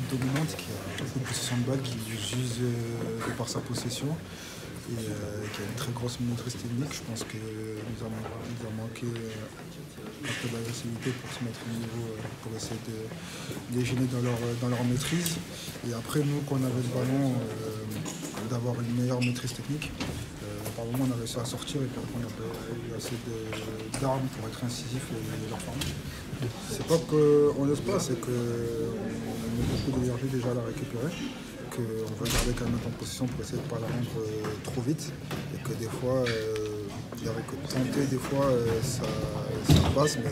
dominante, qui a beaucoup de possession de balle, qui use de par sa possession et qui a une très grosse maîtrise technique. Je pense que nous a manqué un peu d'agressivité pour se mettre au niveau, pour essayer de les gêner dans leur maîtrise. Et après, nous, quand on avait le ballon, d'avoir une meilleure maîtrise technique. Par moment, on a réussi à sortir et puis après, on a eu assez d'armes pour être incisif et leur former. C'est pas qu'on n'ose pas, c'est qu'on met beaucoup d'énergie déjà à la récupérer, qu'on va garder quand même un temps de possession pour essayer de ne pas la rendre trop vite et que des fois, tenter, des fois, ça passe, mais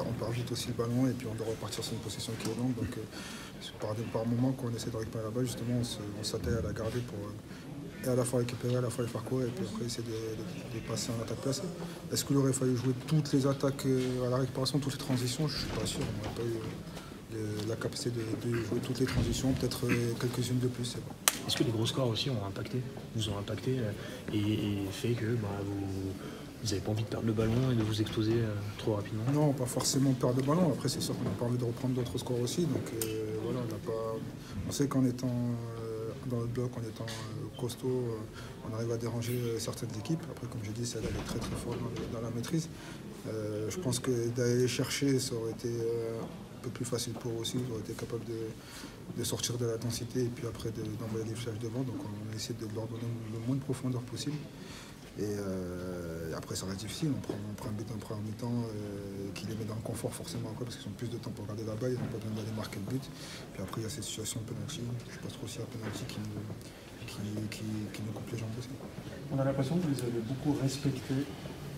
on perd vite aussi le ballon et puis on doit repartir sur une possession qui est longue. Donc, par moment, quand on essaie de récupérer la balle, justement, on s'attelle à la garder pour et à la fois récupérer, à la fois les faire courir et puis après essayer de passer en attaque placée. Est-ce qu'il aurait fallu jouer toutes les attaques à la récupération, toutes les transitions? Je ne suis pas sûr. On n'a pas eu la capacité de jouer toutes les transitions, peut-être quelques-unes de plus, c'est bon. Est-ce que les gros scores aussi vous ont impacté et fait que vous n'avez pas envie de perdre le ballon et de vous exploser trop rapidement? Non, pas forcément perdre le ballon. Après, c'est sûr qu'on n'a pas envie de reprendre d'autres scores aussi. Donc voilà, on sait qu'en étant dans le bloc, en étant costaud, on arrive à déranger certaines équipes. Après, comme j'ai dit, celle-là est très très forte dans la maîtrise. Je pense que d'aller les chercher, ça aurait été un peu plus facile pour eux aussi. Ils auraient été capables de sortir de la densité et puis après d'envoyer les flèches devant. Donc on a essayé de leur donner le moins de profondeur possible. Et après, ça reste difficile. On prend un but en première mi-temps qui les met dans le confort forcément après parce qu'ils ont plus de temps pour garder la balle, ils n'ont pas besoin d'aller marquer le but. Puis après, il y a cette situation de penalty. Je pense aussi à penalty qui nous coupe les jambes aussi. On a l'impression que vous les avez beaucoup respectés.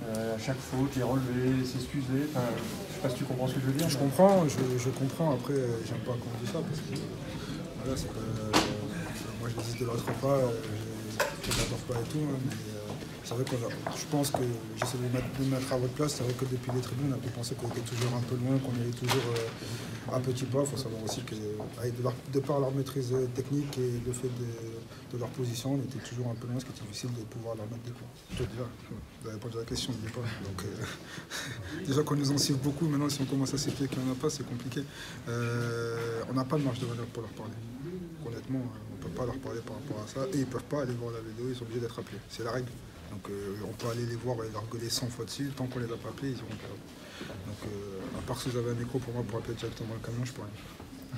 À chaque faute, les relever, s'excuser. Enfin, je ne sais pas si tu comprends ce que je veux dire. Je comprends. Après, j'aime pas qu'on dise ça parce que voilà, moi je les dis de l'autre pas, je n'adore pas et tout. Mais c'est vrai je pense que j'essaie de me mettre à votre place. C'est vrai que depuis les tribunes, on a pu penser qu'on était toujours un peu loin, qu'on allait toujours à petits pas. Il faut savoir aussi que de par leur maîtrise technique et le fait de leur position, on était toujours un peu loin, ce qui est difficile de pouvoir leur mettre des points. Déjà, vous avez répondu à la question, n'oubliez pas. Donc, déjà qu'on nous en siffle beaucoup, maintenant si on commence à siffler qu'il n'y en a pas, c'est compliqué. On n'a pas de marge de manœuvre pour leur parler. Honnêtement, on ne peut pas leur parler par rapport à ça. Et ils ne peuvent pas aller voir la vidéo, ils sont obligés d'être appelés. C'est la règle. Donc on peut aller les voir et leur gueuler 100 fois dessus, tant qu'on ne les a pas appelés, ils iront perdre. Donc à part si vous avez un micro pour moi pour appeler directement le camion, je ne peux rien.